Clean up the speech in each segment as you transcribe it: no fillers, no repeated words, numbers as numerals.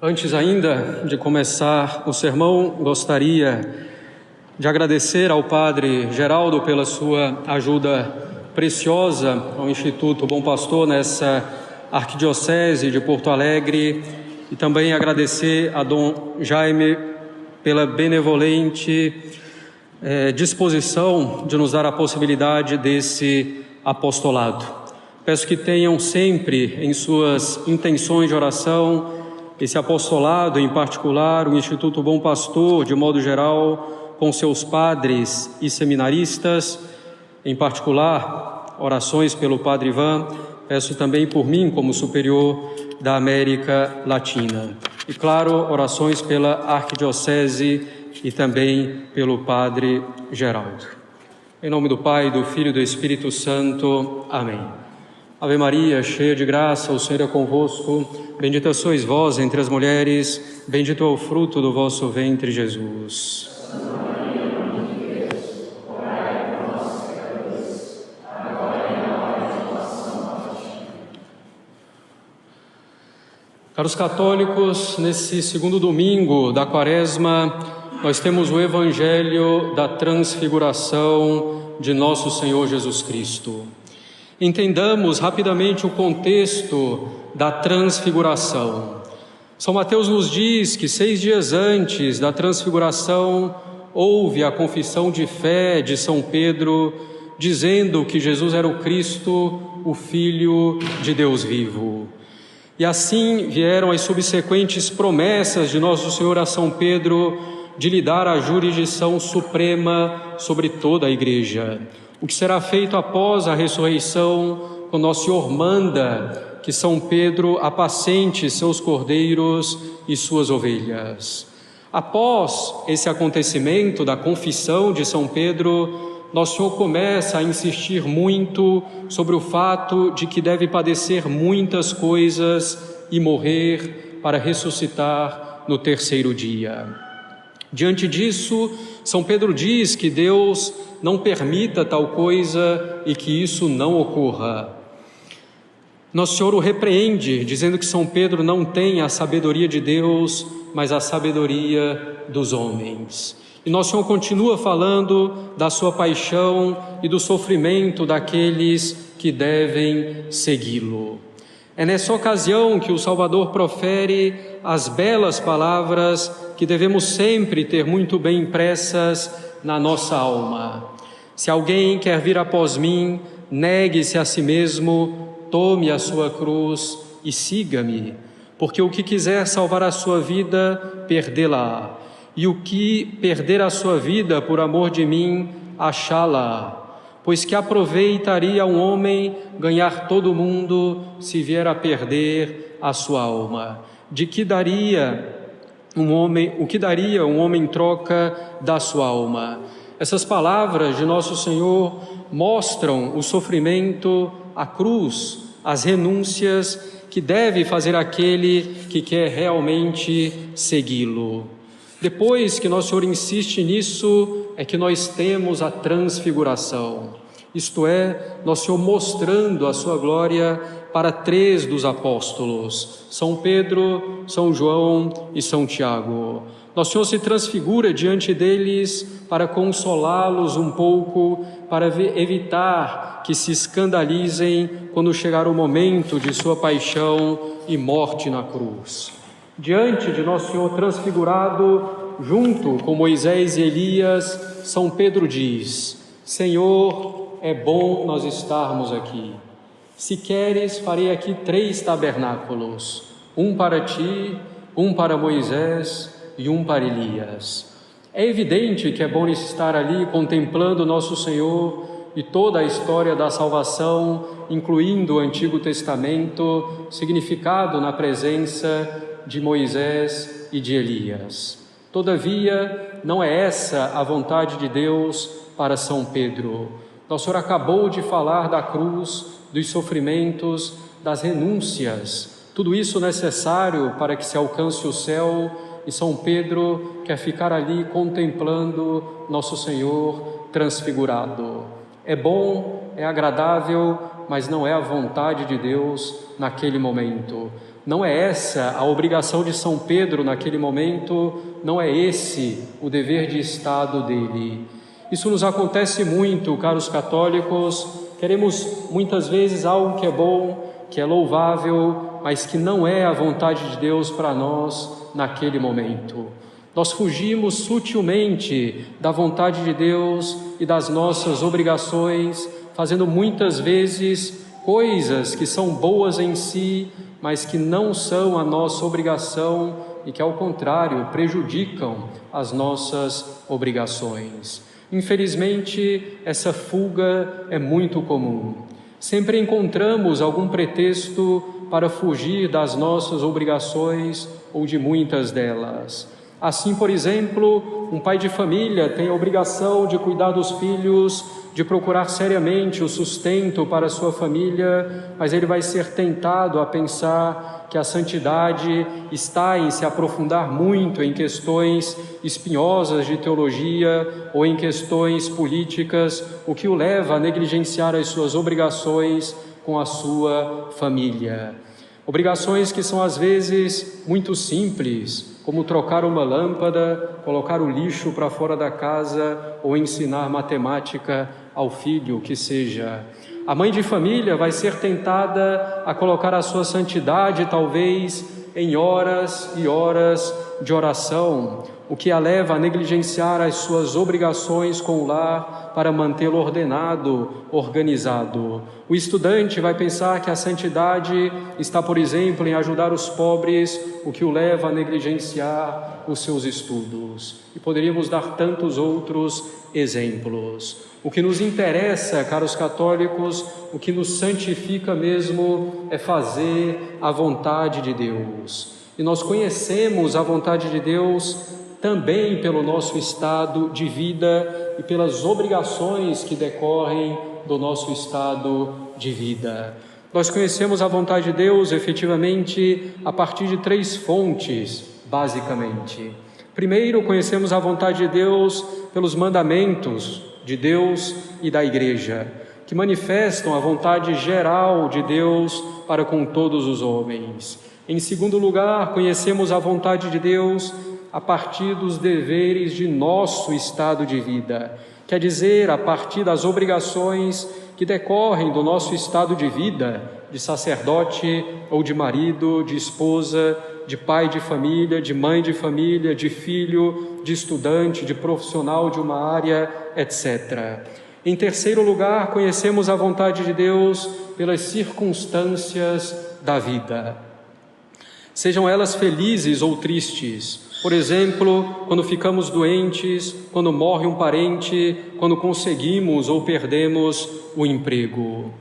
Antes ainda de começar o sermão, gostaria de agradecer ao Padre Geraldo pela sua ajuda preciosa ao Instituto Bom Pastor nessa Arquidiocese de Porto Alegre e também agradecer a Dom Jaime pela benevolente disposição de nos dar a possibilidade desse apostolado. Peço que tenham sempre em suas intenções de oração esse apostolado, em particular o Instituto Bom Pastor, de modo geral, com seus padres e seminaristas, em particular, orações pelo Padre Ivan, peço também por mim, como superior da América Latina. E, claro, orações pela Arquidiocese e também pelo Padre Geraldo. Em nome do Pai, do Filho e do Espírito Santo. Amém. Ave Maria, cheia de graça, o Senhor é convosco. Bendita sois vós entre as mulheres, bendito é o fruto do vosso ventre, Jesus. Caros católicos, nesse segundo domingo da Quaresma, nós temos o Evangelho da Transfiguração de nosso Senhor Jesus Cristo. Entendamos rapidamente o contexto da Transfiguração. São Mateus nos diz que 6 dias antes da Transfiguração houve a confissão de fé de São Pedro, dizendo que Jesus era o Cristo, o Filho de Deus vivo. E assim vieram as subsequentes promessas de Nosso Senhor a São Pedro de lhe dar a jurisdição suprema sobre toda a Igreja. O que será feito após a ressurreição, quando Nosso Senhor manda que São Pedro apacente seus cordeiros e suas ovelhas. Após esse acontecimento da confissão de São Pedro, Nosso Senhor começa a insistir muito sobre o fato de que deve padecer muitas coisas e morrer para ressuscitar no terceiro dia. Diante disso, São Pedro diz que Deus não permita tal coisa e que isso não ocorra. Nosso Senhor o repreende, dizendo que São Pedro não tem a sabedoria de Deus, mas a sabedoria dos homens. E Nosso Senhor continua falando da sua paixão e do sofrimento daqueles que devem segui-lo. É nessa ocasião que o Salvador profere as belas palavras que devemos sempre ter muito bem impressas na nossa alma. Se alguém quer vir após mim, negue-se a si mesmo, tome a sua cruz e siga-me, porque o que quiser salvar a sua vida, perdê-la, e o que perder a sua vida por amor de mim, achá-la. Pois que aproveitaria um homem ganhar todo o mundo se vier a perder a sua alma? O que daria um homem em troca da sua alma? Essas palavras de Nosso Senhor mostram o sofrimento, a cruz, as renúncias que deve fazer aquele que quer realmente segui-lo. Depois que Nosso Senhor insiste nisso, é que nós temos a transfiguração, isto é, Nosso Senhor mostrando a sua glória para 3 dos apóstolos, São Pedro, São João e São Tiago. Nosso Senhor se transfigura diante deles para consolá-los um pouco, para evitar que se escandalizem quando chegar o momento de sua paixão e morte na cruz. Diante de Nosso Senhor transfigurado, junto com Moisés e Elias, São Pedro diz: Senhor, é bom nós estarmos aqui. Se queres, farei aqui 3 tabernáculos, um para ti, um para Moisés e um para Elias. É evidente que é bom estar ali contemplando Nosso Senhor e toda a história da salvação, incluindo o Antigo Testamento, significado na presença de Moisés e de Elias. Todavia, não é essa a vontade de Deus para São Pedro. Nosso Senhor acabou de falar da cruz, dos sofrimentos, das renúncias. Tudo isso necessário para que se alcance o céu, e São Pedro quer ficar ali contemplando Nosso Senhor transfigurado. É bom, é agradável mas não é a vontade de Deus naquele momento. Não é essa a obrigação de São Pedro naquele momento, não é esse o dever de Estado dele. Isso nos acontece muito, caros católicos. Queremos muitas vezes algo que é bom, que é louvável, mas que não é a vontade de Deus para nós naquele momento. Nós fugimos sutilmente da vontade de Deus e das nossas obrigações, fazendo muitas vezes coisas que são boas em si, mas que não são a nossa obrigação e que, ao contrário, prejudicam as nossas obrigações. Infelizmente, essa fuga é muito comum. Sempre encontramos algum pretexto para fugir das nossas obrigações ou de muitas delas. Assim, por exemplo, um pai de família tem a obrigação de cuidar dos filhos, de procurar seriamente o sustento para a sua família, mas ele vai ser tentado a pensar que a santidade está em se aprofundar muito em questões espinhosas de teologia ou em questões políticas, o que o leva a negligenciar as suas obrigações com a sua família. Obrigações que são às vezes muito simples, como trocar uma lâmpada, colocar o lixo para fora da casa ou ensinar matemática ao filho, que seja. A mãe de família vai ser tentada a colocar a sua santidade, talvez, em horas e horas de oração, o que a leva a negligenciar as suas obrigações com o lar para mantê-lo ordenado, organizado. O estudante vai pensar que a santidade está, por exemplo, em ajudar os pobres, o que o leva a negligenciar os seus estudos. E poderíamos dar tantos outros exemplos. O que nos interessa, caros católicos, o que nos santifica mesmo é fazer a vontade de Deus. E nós conhecemos a vontade de Deus também pelo nosso estado de vida e pelas obrigações que decorrem do nosso estado de vida. Nós conhecemos a vontade de Deus, efetivamente, a partir de 3 fontes, basicamente. Primeiro, conhecemos a vontade de Deus pelos mandamentos de Deus e da Igreja, que manifestam a vontade geral de Deus para com todos os homens. Em segundo lugar, conhecemos a vontade de Deus a partir dos deveres de nosso estado de vida, quer dizer, a partir das obrigações que decorrem do nosso estado de vida, de sacerdote ou de marido, de esposa, de pai de família, de mãe de família, de filho, de estudante, de profissional de uma área, etc. Em terceiro lugar, conhecemos a vontade de Deus pelas circunstâncias da vida, sejam elas felizes ou tristes. Por exemplo, quando ficamos doentes, quando morre um parente, quando conseguimos ou perdemos o emprego.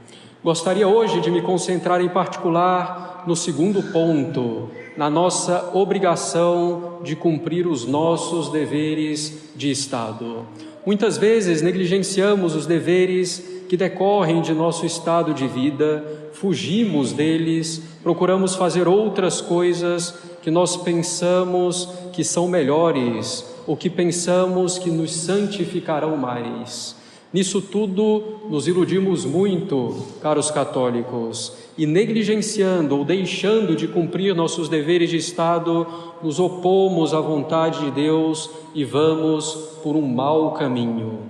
Gostaria hoje de me concentrar em particular no segundo ponto, na nossa obrigação de cumprir os nossos deveres de Estado. Muitas vezes negligenciamos os deveres que decorrem de nosso estado de vida, fugimos deles, procuramos fazer outras coisas que nós pensamos que são melhores, ou que pensamos que nos santificarão mais. Nisso tudo nos iludimos muito, caros católicos, e negligenciando ou deixando de cumprir nossos deveres de Estado, nos opomos à vontade de Deus e vamos por um mau caminho.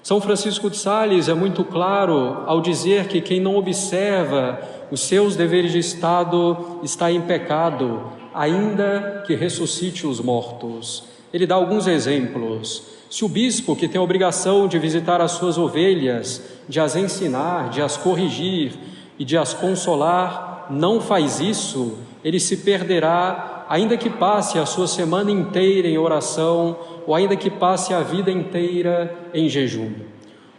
São Francisco de Sales é muito claro ao dizer que quem não observa os seus deveres de Estado está em pecado, ainda que ressuscite os mortos. Ele dá alguns exemplos. Se o bispo, que tem a obrigação de visitar as suas ovelhas, de as ensinar, de as corrigir e de as consolar, não faz isso, ele se perderá, ainda que passe a sua semana inteira em oração, ou ainda que passe a vida inteira em jejum.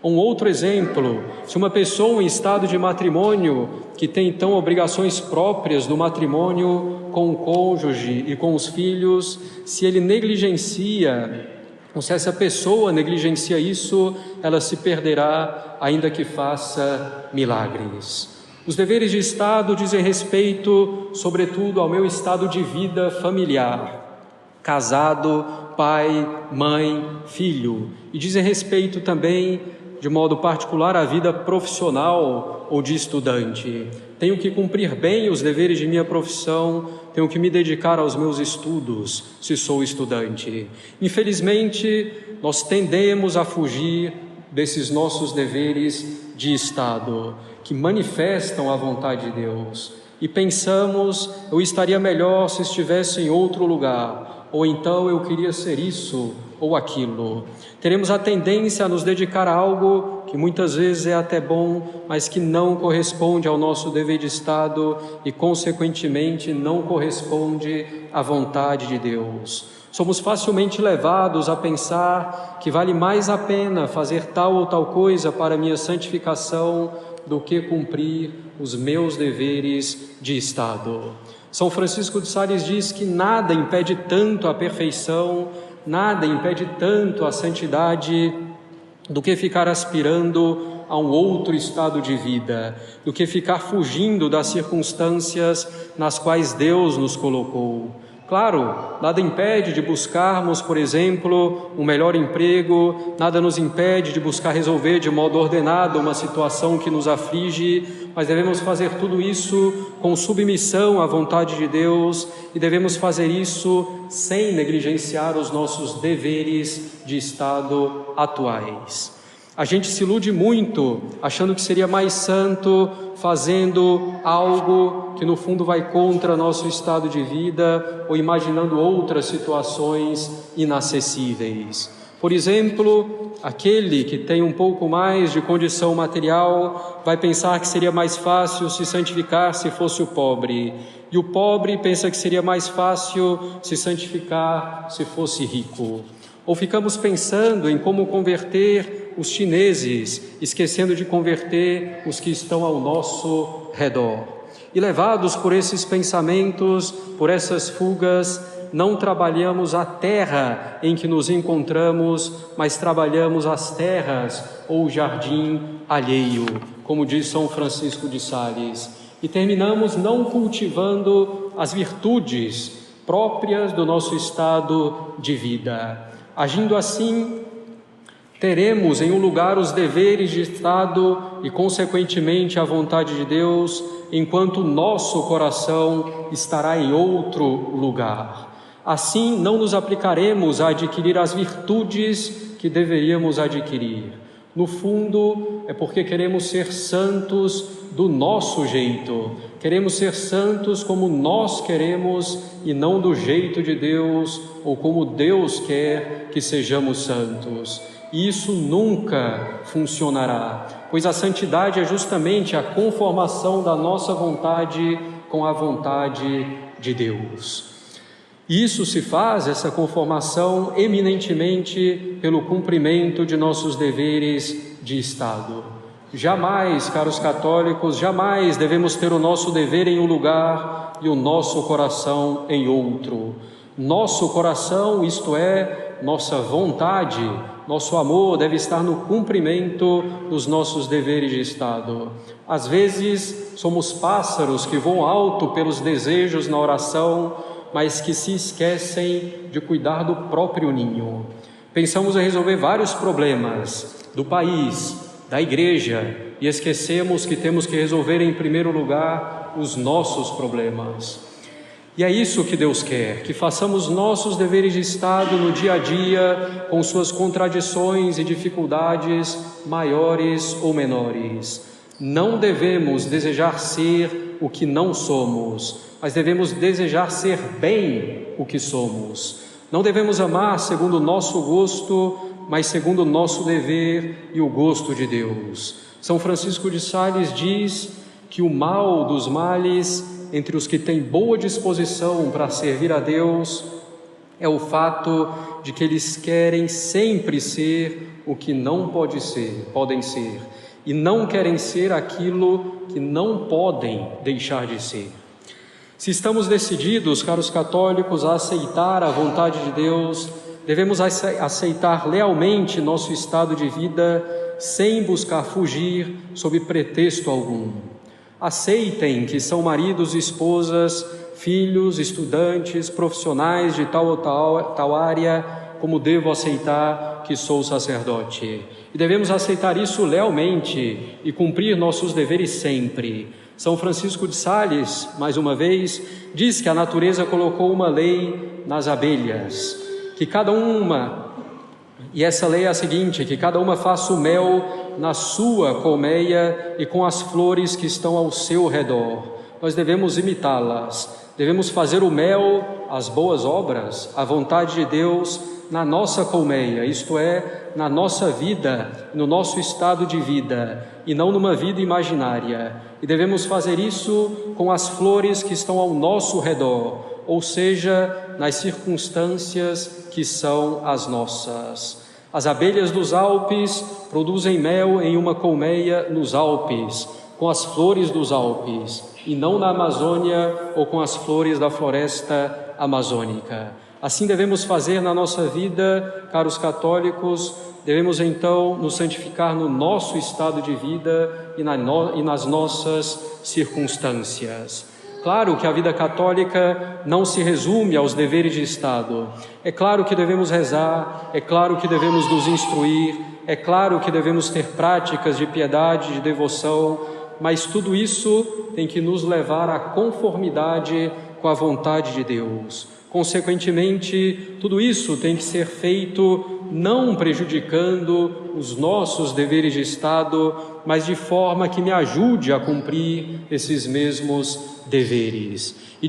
Um outro exemplo, se uma pessoa em estado de matrimônio, que tem então obrigações próprias do matrimônio com o cônjuge e com os filhos, se ele negligencia, ou se essa pessoa negligencia isso, ela se perderá, ainda que faça milagres. Os deveres de Estado dizem respeito, sobretudo, ao meu estado de vida familiar, casado, pai, mãe, filho, e dizem respeito também de modo particular, a vida profissional ou de estudante. Tenho que cumprir bem os deveres de minha profissão, tenho que me dedicar aos meus estudos, se sou estudante. Infelizmente, nós tendemos a fugir desses nossos deveres de Estado, que manifestam a vontade de Deus. E pensamos, eu estaria melhor se estivesse em outro lugar, ou então eu queria ser isso ou aquilo. Teremos a tendência a nos dedicar a algo que muitas vezes é até bom, mas que não corresponde ao nosso dever de Estado e, consequentemente, não corresponde à vontade de Deus. Somos facilmente levados a pensar que vale mais a pena fazer tal ou tal coisa para minha santificação do que cumprir os meus deveres de Estado. São Francisco de Sales diz que nada impede tanto a perfeição, nada impede tanto a santidade do que ficar aspirando a um outro estado de vida, do que ficar fugindo das circunstâncias nas quais Deus nos colocou. Claro, nada impede de buscarmos, por exemplo, um melhor emprego, nada nos impede de buscar resolver de modo ordenado uma situação que nos aflige, mas devemos fazer tudo isso com submissão à vontade de Deus e devemos fazer isso sem negligenciar os nossos deveres de Estado atuais. A gente se ilude muito achando que seria mais santo fazendo algo que no fundo vai contra nosso estado de vida ou imaginando outras situações inacessíveis. Por exemplo, aquele que tem um pouco mais de condição material vai pensar que seria mais fácil se santificar se fosse o pobre. E o pobre pensa que seria mais fácil se santificar se fosse rico. Ou ficamos pensando em como converter os chineses, esquecendo de converter os que estão ao nosso redor. E levados por esses pensamentos, por essas fugas, não trabalhamos a terra em que nos encontramos, mas trabalhamos as terras ou o jardim alheio, como diz São Francisco de Sales. E terminamos não cultivando as virtudes próprias do nosso estado de vida. Agindo assim, teremos em um lugar os deveres de Estado e, consequentemente, a vontade de Deus, enquanto o nosso coração estará em outro lugar. Assim, não nos aplicaremos a adquirir as virtudes que deveríamos adquirir. No fundo, é porque queremos ser santos do nosso jeito. Queremos ser santos como nós queremos e não do jeito de Deus ou como Deus quer que sejamos santos. E isso nunca funcionará, pois a santidade é justamente a conformação da nossa vontade com a vontade de Deus. Isso se faz, essa conformação, eminentemente pelo cumprimento de nossos deveres de Estado. Jamais, caros católicos, jamais devemos ter o nosso dever em um lugar e o nosso coração em outro. Nosso coração, isto é, nossa vontade, nosso amor deve estar no cumprimento dos nossos deveres de Estado. Às vezes, somos pássaros que voam alto pelos desejos na oração, mas que se esquecem de cuidar do próprio ninho. Pensamos em resolver vários problemas do país, da igreja, e esquecemos que temos que resolver em primeiro lugar os nossos problemas. E é isso que Deus quer, que façamos nossos deveres de Estado no dia a dia, com suas contradições e dificuldades maiores ou menores. Não devemos desejar ser o que não somos, mas devemos desejar ser bem o que somos. Não devemos amar segundo o nosso gosto, mas segundo o nosso dever e o gosto de Deus. São Francisco de Sales diz que o mal dos males entre os que têm boa disposição para servir a Deus é o fato de que eles querem sempre ser o que não podem ser, e não querem ser aquilo que não podem deixar de ser. Se estamos decididos, caros católicos, a aceitar a vontade de Deus, devemos aceitar lealmente nosso estado de vida sem buscar fugir sob pretexto algum. Aceitem que são maridos e esposas, filhos, estudantes, profissionais de tal ou tal área, como devo aceitar que sou sacerdote. E devemos aceitar isso lealmente e cumprir nossos deveres sempre. São Francisco de Sales, mais uma vez, diz que a natureza colocou uma lei nas abelhas, que cada uma, e essa lei é a seguinte, que cada uma faça o mel na sua colmeia e com as flores que estão ao seu redor. Nós devemos imitá-las, devemos fazer o mel, as boas obras, a vontade de Deus na nossa colmeia, isto é, na nossa vida, no nosso estado de vida, e não numa vida imaginária. E devemos fazer isso com as flores que estão ao nosso redor, ou seja, nas circunstâncias que são as nossas. As abelhas dos Alpes produzem mel em uma colmeia nos Alpes, com as flores dos Alpes, e não na Amazônia ou com as flores da floresta amazônica. Assim devemos fazer na nossa vida, caros católicos. Devemos então nos santificar no nosso estado de vida e nas nossas circunstâncias. Claro que a vida católica não se resume aos deveres de Estado. É claro que devemos rezar, é claro que devemos nos instruir, é claro que devemos ter práticas de piedade, de devoção, mas tudo isso tem que nos levar à conformidade com a vontade de Deus. Consequentemente, tudo isso tem que ser feito não prejudicando os nossos deveres de Estado, mas de forma que me ajude a cumprir esses mesmos deveres. E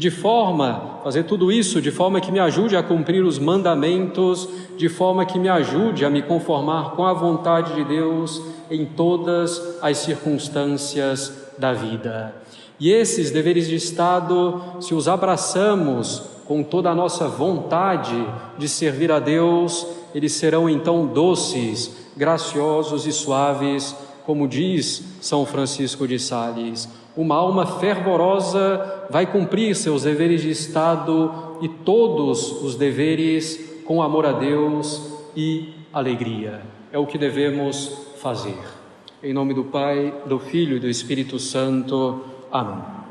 fazer tudo isso de forma que me ajude a cumprir os mandamentos, de forma que me ajude a me conformar com a vontade de Deus em todas as circunstâncias da vida. E esses deveres de Estado, se os abraçamos com toda a nossa vontade de servir a Deus, eles serão então doces, graciosos e suaves, como diz São Francisco de Sales. Uma alma fervorosa vai cumprir seus deveres de Estado e todos os deveres com amor a Deus e alegria. É o que devemos fazer. Em nome do Pai, do Filho e do Espírito Santo. Amém.